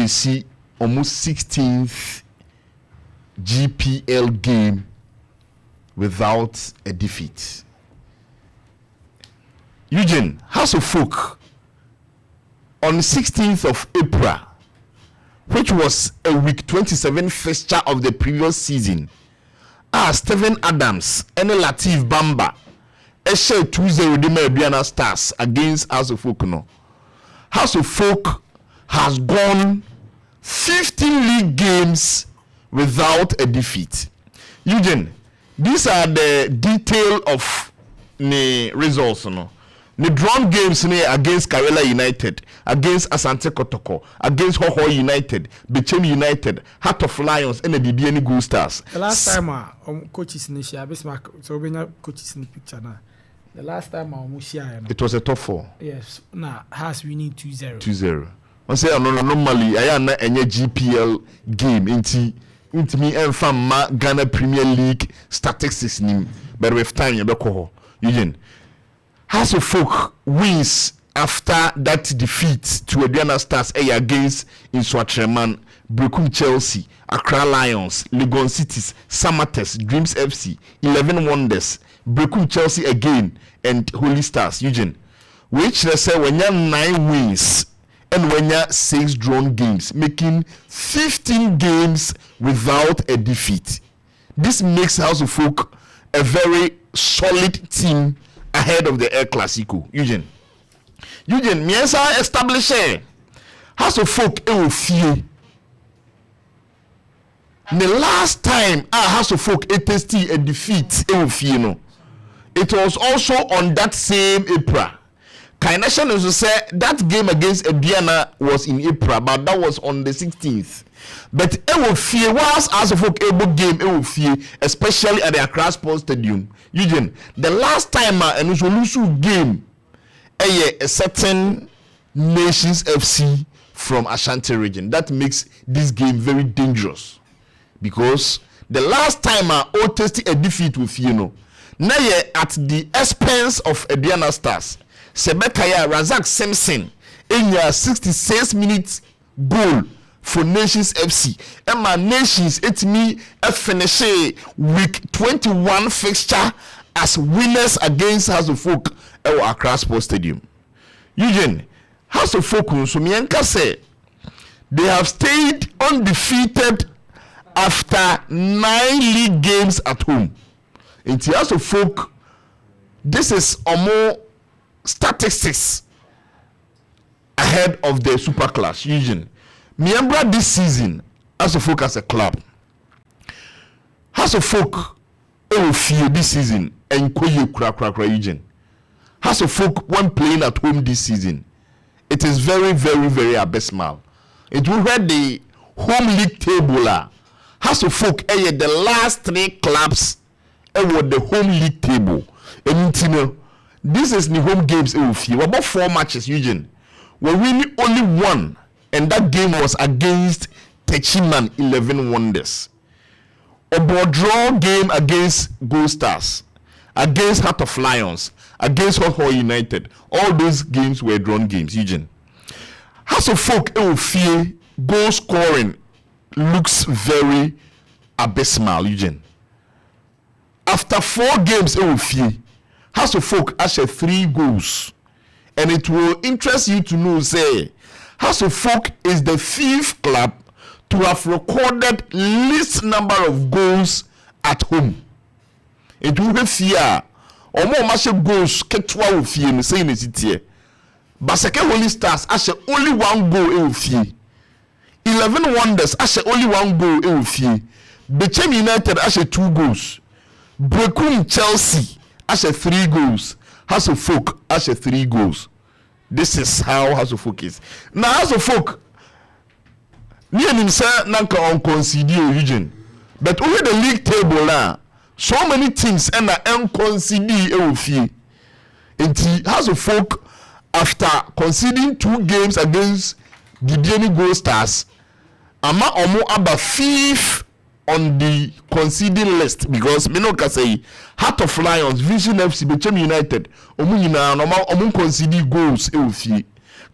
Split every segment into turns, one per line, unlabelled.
chase almost 16th GPL game without a defeat. Eugene, House of Folk on the 16th of April, which was a week 27 fixture of the previous season, Stephen Adams and Latif Bamba share 2-0 the Meridiana Stars against House of Folk. No, House of Folk has gone 15 league games without a defeat. Eugene, these are the detail of the results. No, the drawn games against Karela United, against Asante Kotoko, against Hoho United, Bechem United, Heart of Lions, and the Bibiani Gold Stars.
The last time coaches in the share, so we have coaches in the picture now. The last time
it was a top 4.
Yes, now has winning 2-0.
2-0. I say normally I am not any GPL game into me and from Ghana Premier League statistics nim, but with time you be Eugene. House of Folk wins after that defeat to Aduana Stars against Inswatreman, Brekum Chelsea, Accra Lions, Legon Cities, Samates, Dreams FC, 11 Wonders, Brekum Chelsea again, and Holy Stars. Eugene, which they say when you have 9 wins and when you have 6 drawn games, making 15 games without a defeat. This makes House of Folk a very solid team ahead of the El Clasico. Eugene, miensa establish House of Folk fear. The last time House of Folk tasted a defeat fear no. It was also on that same April. Kaination also say that game against Ediana was in April, but that was on the 16th. But fear was House of Folk able game fear, especially at the Accra Sports Stadium. Eugene, the last time and Usolusu game a certain Nations FC from Ashanti region. That makes this game very dangerous because the last time all tasted a defeat with now at the expense of Ediana Stars, Sebekaya Razak Simpson in your 66 minutes goal for Nations FC. And my Nations, it's me a finish week 21 fixture as winners against House of Folk at Accra Sports Stadium. Eugene, House of Folk, so Mianka say they have stayed undefeated after 9 league games at home. In the House of Folk, this is a more statistics ahead of the Super Clash. Eugene, remember this season, House of Folk as a club. House of Folk will fear this season and Koye Eugene. House of Folk when playing at home this season, it is very, very, very abysmal. It will read the home league table. House of Folk the last 3 clubs with the home league table. And this is the home games fear. About 4 matches, Eugene. We winning only 1, and that game was against Techiman 11 Wonders. A draw game against Gold Stars, against Heart of Lions, against Hoho United. All those games were drawn games, Eugene. House of Folk fear goal scoring looks very abysmal, Eugene. After 4 games fear House of Folk has 3 goals. And it will interest you to know, say, House of Folk is the 5th club to have recorded least number of goals at home. It will be fear. Or more match goals ketwa of fear, saying it here. Baseke Holy Stars has only 1 goal fear. 11 Wonders has only 1 goal fear. Bechem United has 2 goals. Brekum Chelsea has 3 goals. House of Folk has 3 goals. This is how House of Folk is. Now House of Folk, near himself nanka on concede Eugene. But over the league table now, so many teams and concede fee. And House of Folk, after conceding 2 games against Gideoni Gold Stars, ama omo aba 5th on the conceding list because me no can say Heart of Lions, Vision FC, Bechem United, omu concede goals fee.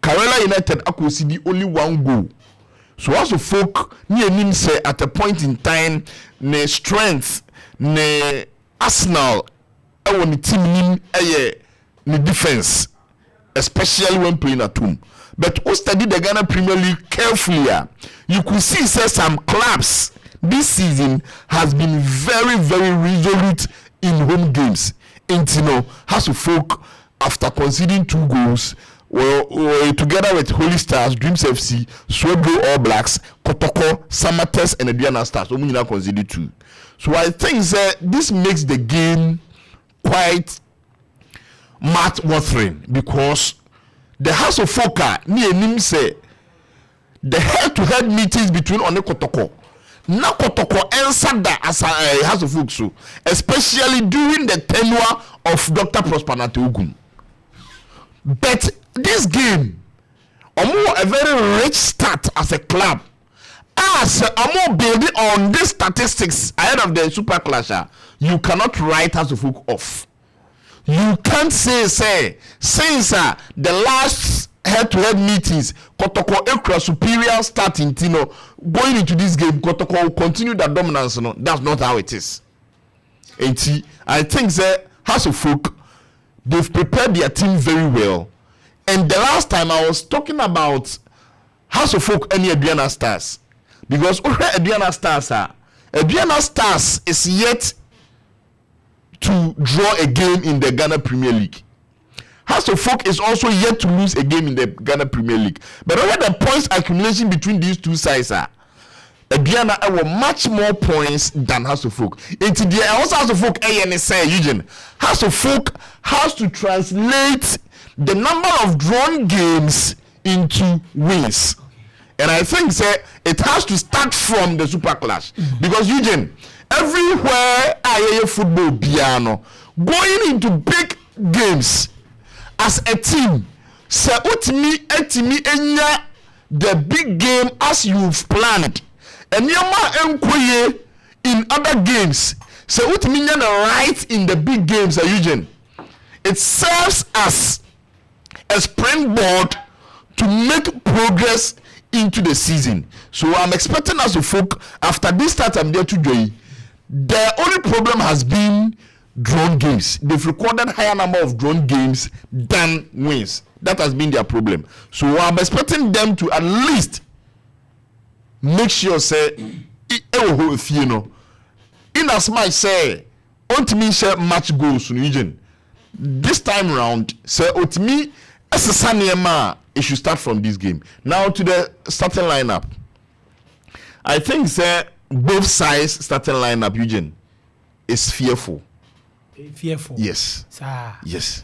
Karela United concede only 1 goal. So also folk near him say at a point in time ne strength ne Arsenal when the team nim ne defense, especially when playing at home. But who study the Ghana Premier League carefully, you could see say some clubs this season has been very, very resolute in home games. And you know, has to folk after conceding 2 goals, well, together with Holy Stars, Dreams FC, Swebro All Blacks, Kotoko, Samates, and Aduana Stars, we now conceded 2. So I think this makes the game quite mouth-watering because the House of Folk near him say the head-to-head meetings between One Kotoko. Now Kotoko answered that as a House of Folk, so especially during the tenure of Dr. Prosper Nate. But this game, a very rich start as a club. As I'm building on these statistics ahead of the Super Clash, you cannot write House of Folk off. You can't say since the last head-to-head meetings, Kotoko Ekra superior starting, going into this game, Kotoko will continue that dominance. No, that's not how it is. And I think House of Folk, they've prepared their team very well. And the last time I was talking about House of Folk and Aduana Stars, because Aduana Stars is yet to draw a game in the Ghana Premier League. House of Folk is also yet to lose a game in the Ghana Premier League. But over the points accumulation between these two sides, Aduana have much more points than House of Folk. Into the House of Folk, Eugene, House of Folk has to translate the number of drawn games into wins. And I think it has to start from the Super Clash. Because Eugene, everywhere I hear football piano, going into big games as a team, say etimi enya the big game as you've planned. And yama in other games, say utimi nya right in the big games, Eugene. It serves as a springboard to make progress into the season. So I'm expecting us to folk after this start I'm there to join. The only problem has been drawn games. They've recorded higher number of drawn games than wins. That has been their problem. So I'm expecting them to at least make sure in as much say ultimately share match goals region. This time round, say ultimately as a Sanyama, it should start from this game. Now to the starting lineup. I think both sides starting lineup, Eugene, is fearful.
Fearful.
Yes.
Sir.
Yes.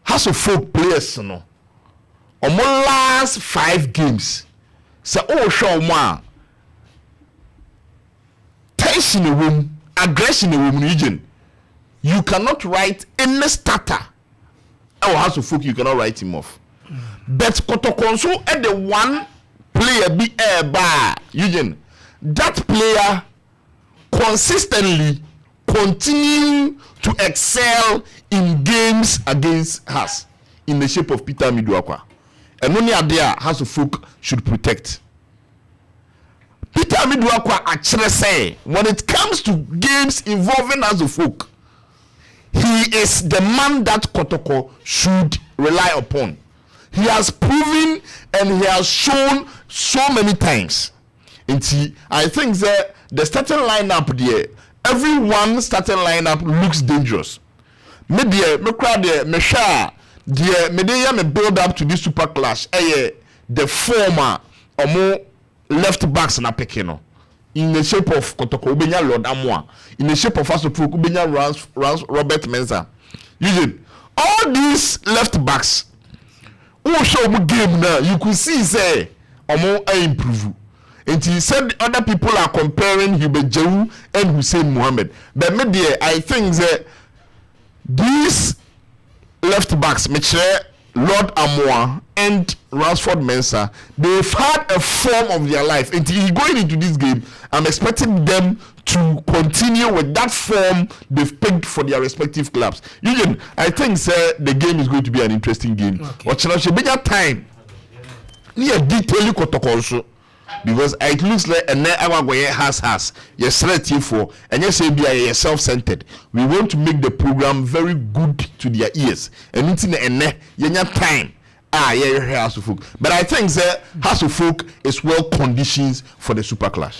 House of Folk players, no. On my last 5 games, show more tension in the room, aggression in the room, Eugene. You cannot write any starter. House of Folk, you cannot write him off. But Kotokonso at the one player be a bar, Eugene. That player consistently continue to excel in games against us in the shape of Peter Miduakwa. And only there House of Folk should protect. Peter Miduakwa actually say when it comes to games involving House of Folk, he is the man that Kotoko should rely upon. He has proven and he has shown so many times. And I think that the starting lineup there, everyone starting lineup looks dangerous. Me build up to this Super Clash. The former or more left backs na pekino. In the shape of Kotoko Ubenya Lord Amwa, in the shape of Asopro Ubenya Robert Mensah. Eugene, all these left backs who show game now, you could see say Omo improve. And he said other people are comparing Hubert Jehu and Hussein Mohammed. But maybe I think that these left backs, Lord Amoa and Ransford Mensah, they've had a form of their life. And going into this game, I'm expecting them to continue with that form they've picked for their respective clubs. Eugene, I think the game is going to be an interesting game. Okay. Time. near detail protocol. Because it looks like a has yes for and yes be self-centered. We want to make the program very good to their ears and it's in a time House of Folk. But I think that House of Folk is well conditioned for the Super Clash.